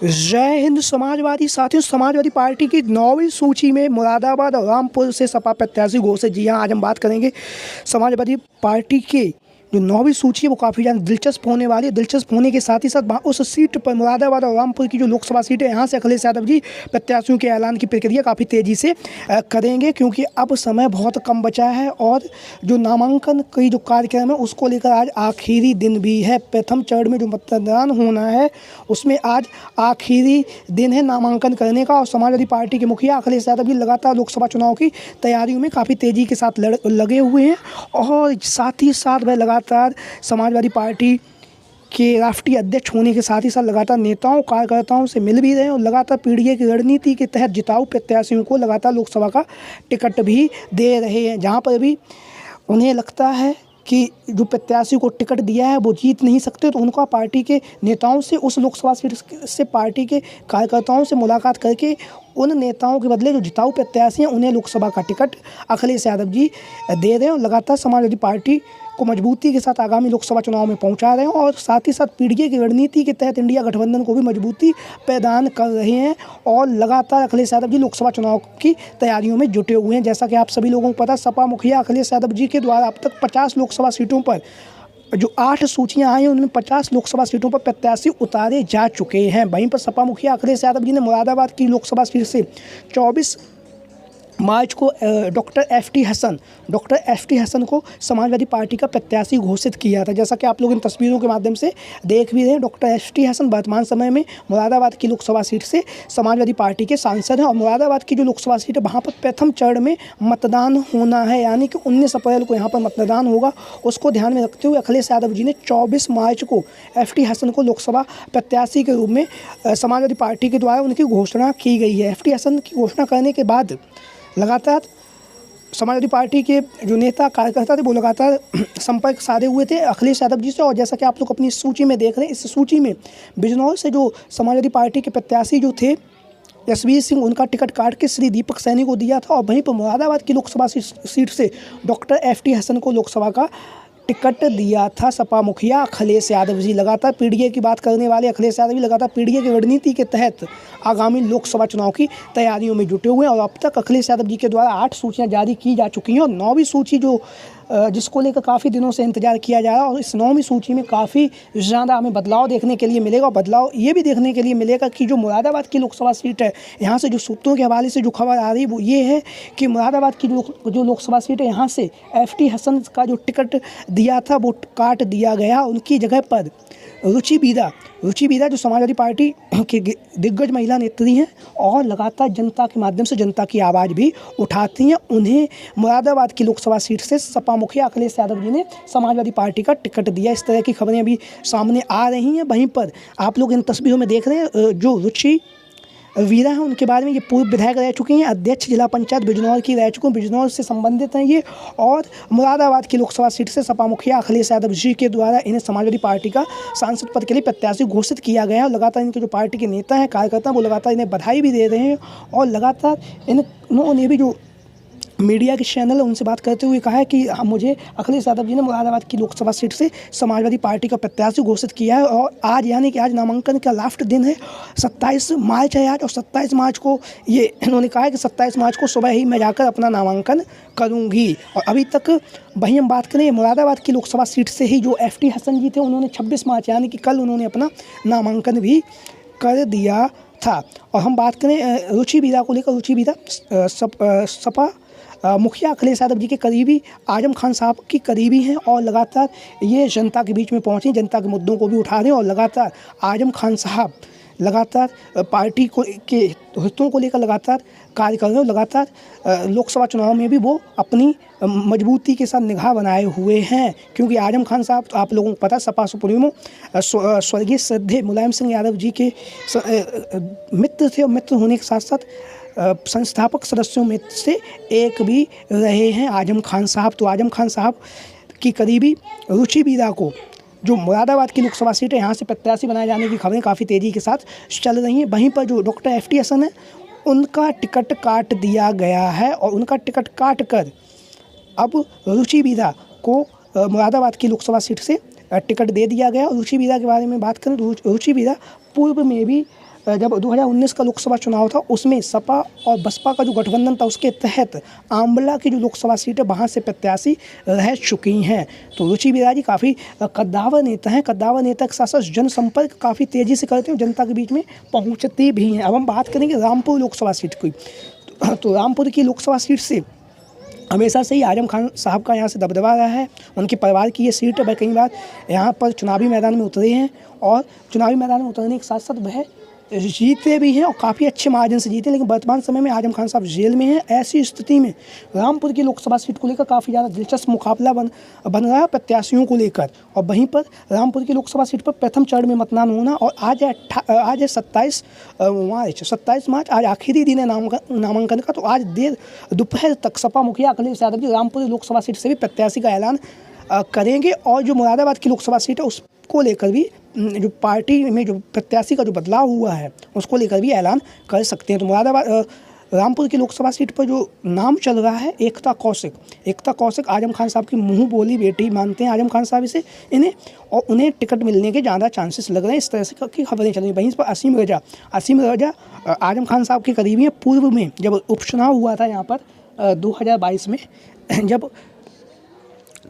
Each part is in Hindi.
जय हिंद समाजवादी साथियों, समाजवादी पार्टी की 9वीं सूची में मुरादाबाद और रामपुर से सपा प्रत्याशी घोषित। जी हाँ, आज हम बात करेंगे समाजवादी पार्टी के जो 9वीं सूची है वो काफ़ी ज़्यादा दिलचस्प होने वाली है। दिलचस्प होने के साथ ही साथ उस सीट पर मुरादाबाद और रामपुर की जो लोकसभा सीट है, यहाँ से अखिलेश यादव जी प्रत्याशियों के ऐलान की प्रक्रिया काफ़ी तेज़ी से करेंगे, क्योंकि अब समय बहुत कम बचा है और जो नामांकन की जो कार्यक्रम है उसको लेकर आज आखिरी दिन भी है। प्रथम चरण में जो मतदान होना है उसमें आज आखिरी दिन है नामांकन करने का। और समाजवादी पार्टी के मुखिया अखिलेश यादव जी लगातार लोकसभा चुनाव की तैयारियों में काफ़ी तेज़ी के साथ लगे हुए हैं और साथ ही साथ वह लगातार समाजवादी पार्टी के राष्ट्रीय अध्यक्ष होने के साथ ही साथ लगातार नेताओं कार्यकर्ताओं से मिल भी रहे हैं और लगातार पीढ़ी की रणनीति के तहत जिताऊ प्रत्याशियों को लगातार लोकसभा का टिकट भी दे रहे हैं। जहां पर भी उन्हें लगता है कि जो प्रत्याशी को टिकट दिया है वो जीत नहीं सकते, तो उनका पार्टी के नेताओं से उस लोकसभा सीट से पार्टी के कार्यकर्ताओं से मुलाकात करके उन नेताओं के बदले जो जिताऊ प्रत्याशी हैं उन्हें लोकसभा का टिकट अखिलेश यादव जी दे रहे हैं और लगातार समाजवादी पार्टी को मजबूती के साथ आगामी लोकसभा चुनाव में पहुंचा रहे हैं और साथ ही साथ पीढ़ी की रणनीति के तहत इंडिया गठबंधन को भी मजबूती प्रदान कर रहे हैं और लगातार अखिलेश यादव जी लोकसभा चुनाव की तैयारियों में जुटे हुए हैं। जैसा कि आप सभी लोगों को पता, सपा मुखिया अखिलेश यादव जी के द्वारा अब तक 50 लोकसभा सीटों पर जो 8 सूचियां आई हैं उनमें 50 लोकसभा सीटों पर प्रत्याशी उतारे जा चुके हैं। वहीं पर सपा मुखिया अखिलेश यादव जी ने मुरादाबाद की लोकसभा सीट से 24 मार्च को डॉक्टर एफ टी हसन को समाजवादी पार्टी का प्रत्याशी घोषित किया था। जैसा कि आप लोग इन तस्वीरों के माध्यम से देख भी रहे हैं, डॉक्टर एफ टी हसन वर्तमान समय में मुरादाबाद की लोकसभा सीट से समाजवादी पार्टी के सांसद हैं और मुरादाबाद की जो लोकसभा सीट है वहाँ पर प्रथम चरण में मतदान होना है, यानी कि 19 अप्रैल को यहाँ पर मतदान होगा। उसको ध्यान में रखते हुए अखिलेश यादव जी ने 24 मार्च को एफ टी हसन को लोकसभा प्रत्याशी के रूप में समाजवादी पार्टी के द्वारा उनकी घोषणा की गई है। एफ टी हसन की घोषणा करने के बाद लगातार समाजवादी पार्टी के जो नेता कार्यकर्ता थे वो लगातार संपर्क साधे हुए थे अखिलेश यादव जी से। और जैसा कि आप लोग अपनी सूची में देख रहे हैं, इस सूची में बिजनौर से जो समाजवादी पार्टी के प्रत्याशी जो थे यशवीर सिंह, उनका टिकट काट के श्री दीपक सैनी को दिया था और वहीं पर मुरादाबाद की लोकसभा सीट से डॉक्टर एफ टी हसन को लोकसभा का टिकट दिया था सपा मुखिया अखिलेश यादव जी। लगातार पीडीए की बात करने वाले अखिलेश यादव जी लगातार पीडीए की रणनीति के तहत आगामी लोकसभा चुनाव की तैयारियों में जुटे हुए हैं और अब तक अखिलेश यादव जी के द्वारा 8 सूचियां जारी की जा चुकी हैं और 9वीं सूची जो जिसको लेकर काफ़ी दिनों से इंतजार किया जा रहा है और इस 9वीं सूची में काफ़ी ज़्यादा हमें बदलाव देखने के लिए मिलेगा। बदलाव ये भी देखने के लिए मिलेगा कि जो मुरादाबाद की लोकसभा सीट है, यहाँ से जो सूत्रों के हवाले से जो खबर आ रही है वो ये है कि मुरादाबाद की जो लोकसभा सीट है यहाँ से एफ टी हसन का जो टिकट दिया था वो काट दिया गया। उनकी जगह पर रुचि बीदा जो समाजवादी पार्टी की दिग्गज महिला नेत्री हैं और लगातार जनता के माध्यम से जनता की आवाज़ भी उठाती हैं, उन्हें मुरादाबाद की लोकसभा सीट से सपा मुखिया अखिलेश यादव जी ने समाजवादी पार्टी का टिकट दिया। इस तरह की खबरें अभी सामने आ रही हैं। वहीं पर आप लोग इन तस्वीरों में देख रहे हैं जो रुचि वीरा हैं, उनके बारे में ये पूर्व विधायक रह चुकी हैं, अध्यक्ष जिला पंचायत बिजनौर की रह चुकी हैं, बिजनौर से संबंधित हैं ये और मुरादाबाद की लोकसभा सीट से सपा मुखिया अखिलेश यादव जी के द्वारा इन्हें समाजवादी पार्टी का सांसद पद के लिए प्रत्याशी घोषित किया गया है। और लगातार इनके जो पार्टी के नेता हैं कार्यकर्ता वो लगातार इन्हें बधाई भी दे रहे हैं और लगातार इन्होंने भी जो मीडिया के चैनल है उनसे बात करते हुए कहा है कि मुझे अखिलेश यादव जी ने मुरादाबाद की लोकसभा सीट से समाजवादी पार्टी का प्रत्याशी घोषित किया है और आज यानी कि आज नामांकन का लास्ट दिन है, 27 मार्च है आज और 27 मार्च को ये इन्होंने कहा है कि 27 मार्च को सुबह ही मैं जाकर अपना नामांकन करूंगी। और अभी तक वहीं हम बात करें मुरादाबाद की लोकसभा सीट से ही जो एफ टी हसन जी थे उन्होंने 26 मार्च यानी कि कल उन्होंने अपना नामांकन भी कर दिया था। और हम बात करें रुचि बीदा को लेकर, रुचि बीदा सपा मुखिया अखिलेश यादव जी के करीबी आजम खान साहब की करीबी हैं और लगातार ये जनता के बीच में पहुँचे, जनता के मुद्दों को भी उठा रहे हैं और लगातार आजम खान साहब लगातार पार्टी को के हितों को लेकर लगातार कार्य कर रहे हैं और लगातार लोकसभा चुनाव में भी वो अपनी मजबूती के साथ निगाह बनाए हुए हैं, क्योंकि आजम खान साहब तो आप लोगों को पता सपा सुप्रीमो स्वर्गीय श्रद्धेय मुलायम सिंह यादव जी के मित्र थे और मित्र होने के साथ साथ संस्थापक सदस्यों में से एक भी रहे हैं आजम खान साहब। तो आजम खान साहब की करीबी रुचि बीदा को जो मुरादाबाद की लोकसभा सीट है यहाँ से प्रत्याशी बनाए जाने की खबरें काफ़ी तेज़ी के साथ चल रही हैं। वहीं पर जो डॉक्टर एफ टी हसन है उनका टिकट काट दिया गया है और उनका टिकट काट कर अब रुचि बीदा को मुरादाबाद की लोकसभा सीट से टिकट दे दिया गया। रुचि बीदा के बारे में बात करें तो रुचि बीदा पूर्व में भी जब 2019 का लोकसभा चुनाव था उसमें सपा और बसपा का जो गठबंधन था उसके तहत आंवला की जो लोकसभा सीट है वहाँ से प्रत्याशी रह चुकी हैं। तो रुचि बिराजी काफ़ी कद्दावर नेता हैं। कद्दावर नेता के साथ साथ जनसंपर्क काफ़ी तेज़ी से करते हैं, जनता के बीच में पहुँचते भी हैं। अब हम बात करेंगे रामपुर लोकसभा सीट की। तो रामपुर की लोकसभा सीट से हमेशा से ही आजम खान साहब का यहाँ से दबदबा रहा है। उनके परिवार की ये सीट है। वह कई बार यहाँ पर चुनावी मैदान में उतरे हैं और चुनावी मैदान में उतरने के साथ साथ वह जीते भी हैं और काफ़ी अच्छे मार्जिन से जीते। लेकिन वर्तमान समय में आजम खान साहब जेल में हैं। ऐसी स्थिति में रामपुर की लोकसभा सीट को लेकर काफ़ी ज़्यादा दिलचस्प मुकाबला बन रहा है प्रत्याशियों को लेकर। और वहीं पर रामपुर की लोकसभा सीट पर प्रथम चरण में मतदान होना और आज है 27 मार्च, आज आखिरी दिन है नामांकन का। तो आज देर दोपहर तक सपा मुखिया अखिलेश यादव जी रामपुर लोकसभा सीट से भी प्रत्याशी का ऐलान करेंगे और जो मुरादाबाद की लोकसभा सीट है उसको लेकर भी जो पार्टी में जो प्रत्याशी का जो बदलाव हुआ है उसको लेकर भी ऐलान कर सकते हैं। तो रामपुर की लोकसभा सीट पर जो नाम चल रहा है एकता कौशिक आजम खान साहब की मुंह बोली बेटी मानते हैं आजम खान साहब इन्हें और उन्हें टिकट मिलने के ज़्यादा चांसेस लग रहे हैं। इस तरह से की खबरें चल रही हैं। वहीं पर असीम रजा आजम खान साहब के करीबी हैं। पूर्व में जब उपचुनाव हुआ था यहाँ पर 2022 में जब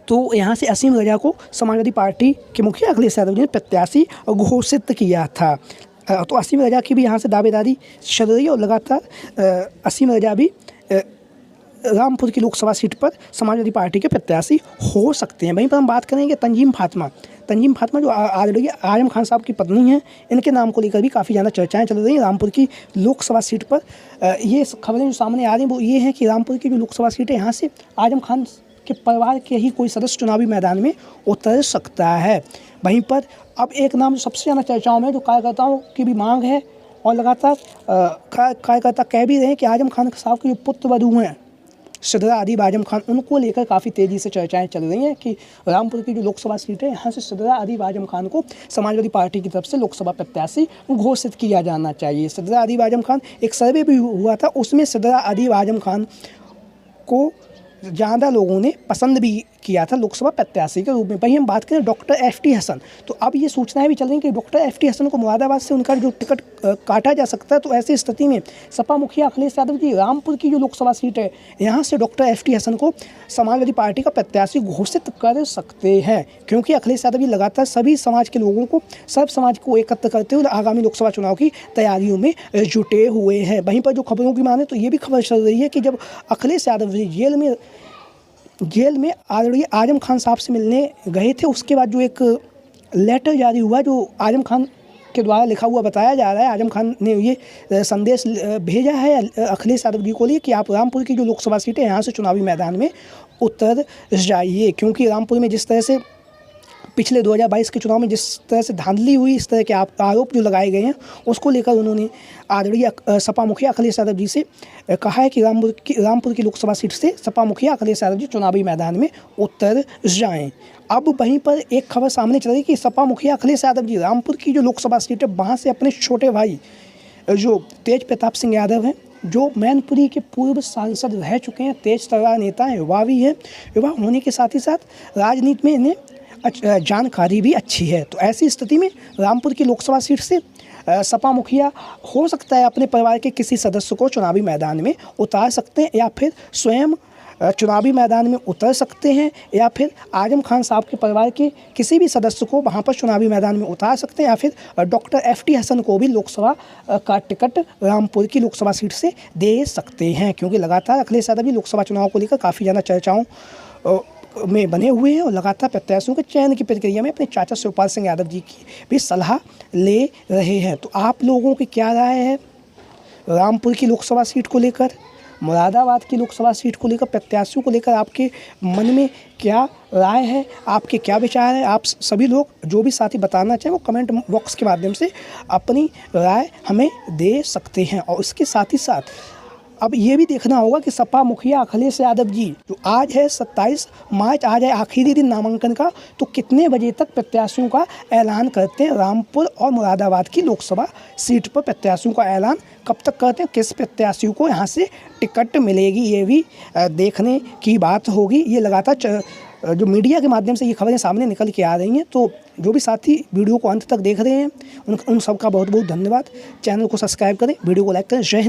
तो यहाँ से असीम रजा को समाजवादी पार्टी के मुखिया अखिलेश यादव जी ने प्रत्याशी घोषित किया था। तो असीम रजा की भी यहाँ से दावेदारी चल रही है और लगातार असीम रजा भी रामपुर की लोकसभा सीट पर समाजवादी पार्टी के प्रत्याशी हो सकते हैं। वहीं पर हम बात करेंगे तंजीम फातिमा जो आजम खान साहब की पत्नी हैं, इनके नाम को लेकर भी काफ़ी ज़्यादा चर्चाएं चल रही हैं रामपुर की लोकसभा सीट पर। ये खबरें जो सामने आ रही हैं वो ये हैं कि रामपुर की जो लोकसभा सीट है यहाँ से आजम खान के परिवार के ही कोई सदस्य चुनावी मैदान में उतर सकता है। वहीं पर अब एक नाम जो सबसे ज़्यादा चर्चाओं में जो कार्यकर्ताओं की भी मांग है और लगातार कार्यकर्ता कह भी रहे हैं कि आजम खान साहब के जो पुत्र वधू हैं सिद्रा अदीब आजम खान, उनको लेकर काफ़ी तेज़ी से चर्चाएं चल रही हैं कि रामपुर की जो लोकसभा सीट है यहाँ से सिद्रा अदीब आजम खान को समाजवादी पार्टी की तरफ से लोकसभा प्रत्याशी घोषित किया जाना चाहिए। सिद्रा अदीब आजम खान, एक सर्वे भी हुआ था उसमें सिद्रा अदीब आजम खान को ज़्यादा लोगों ने पसंद भी किया था लोकसभा प्रत्याशी के रूप में। वहीं हम बात करें डॉक्टर FT हसन, तो अब ये सूचनाएं भी चल रही हैं कि डॉक्टर FT हसन को मुरादाबाद से उनका जो टिकट काटा जा सकता है। तो ऐसी स्थिति में सपा मुखिया अखिलेश यादव जी रामपुर की जो लोकसभा सीट है यहाँ से डॉक्टर FT हसन को समाजवादी पार्टी का प्रत्याशी घोषित कर सकते हैं, क्योंकि अखिलेश यादव जी लगातार सभी समाज के लोगों को, सब समाज को एकत्र करते हुए आगामी लोकसभा चुनाव की तैयारियों में जुटे हुए हैं। वहीं पर जो खबरों की माने तो ये भी खबर चल रही है कि जब अखिलेश यादव जी जेल में आजम खान साहब से मिलने गए थे, उसके बाद जो एक लेटर जारी हुआ जो आजम खान के द्वारा लिखा हुआ बताया जा रहा है, आजम खान ने ये संदेश भेजा है अखिलेश यादव जी को लिए कि आप रामपुर की जो लोकसभा सीट है यहाँ से चुनावी मैदान में उतर जाइए, क्योंकि रामपुर में जिस तरह से पिछले 2022 के चुनाव में जिस तरह से धांधली हुई, इस तरह के आरोप जो लगाए गए हैं उसको लेकर उन्होंने आदरणीय सपा मुखिया अखिलेश यादव जी से कहा है कि रामपुर की लोकसभा सीट से सपा मुखिया अखिलेश यादव जी चुनावी मैदान में उतर जाएं। अब वहीं पर एक खबर सामने चल रही है कि सपा मुखिया अखिलेश यादव जी रामपुर की जो लोकसभा सीट है वहाँ से अपने छोटे भाई जो तेज प्रताप सिंह यादव हैं, जो मैनपुरी के पूर्व सांसद रह चुके हैं, तेज तर्रार नेता हैं, युवा भी हैं, युवा होने के साथ ही साथ राजनीति में इन्हें जानकारी भी अच्छी है। तो ऐसी स्थिति में रामपुर की लोकसभा सीट से सपा मुखिया हो सकता है अपने परिवार के किसी सदस्य को चुनावी मैदान में उतार सकते हैं, या फिर स्वयं चुनावी मैदान में उतर सकते हैं, या फिर आजम खान साहब के परिवार के किसी भी सदस्य को वहां पर चुनावी मैदान में उतार सकते हैं, या फिर डॉक्टर FT हसन को भी लोकसभा का टिकट रामपुर की लोकसभा सीट से दे सकते हैं, क्योंकि लगातार अखिलेश यादव भी लोकसभा चुनाव को लेकर काफ़ी ज़्यादा चर्चाओं में बने हुए हैं और लगातार प्रत्याशियों के चयन की प्रक्रिया में अपने चाचा शिवपाल सिंह यादव जी की भी सलाह ले रहे हैं। तो आप लोगों की क्या राय है रामपुर की लोकसभा सीट को लेकर, मुरादाबाद की लोकसभा सीट को लेकर, प्रत्याशियों को लेकर आपके मन में क्या राय है, आपके क्या विचार है? आप सभी लोग जो भी साथी बताना चाहें वो कमेंट बॉक्स के माध्यम से अपनी राय हमें दे सकते हैं। और इसके साथ ही साथ अब ये भी देखना होगा कि सपा मुखिया अखिलेश यादव जी जो आज है 27 मार्च, आज है आखिरी दिन नामांकन का, तो कितने बजे तक प्रत्याशियों का ऐलान करते हैं रामपुर और मुरादाबाद की लोकसभा सीट पर प्रत्याशियों का ऐलान कब तक करते हैं, किस प्रत्याशियों को यहाँ से टिकट मिलेगी, ये भी देखने की बात होगी। ये लगातार जो मीडिया के माध्यम से ये खबरें सामने निकल के आ रही हैं। तो जो भी साथी वीडियो को अंत तक देख रहे हैं उन सबका बहुत बहुत धन्यवाद। चैनल को सब्सक्राइब करें, वीडियो को लाइक करें। जय हिंद।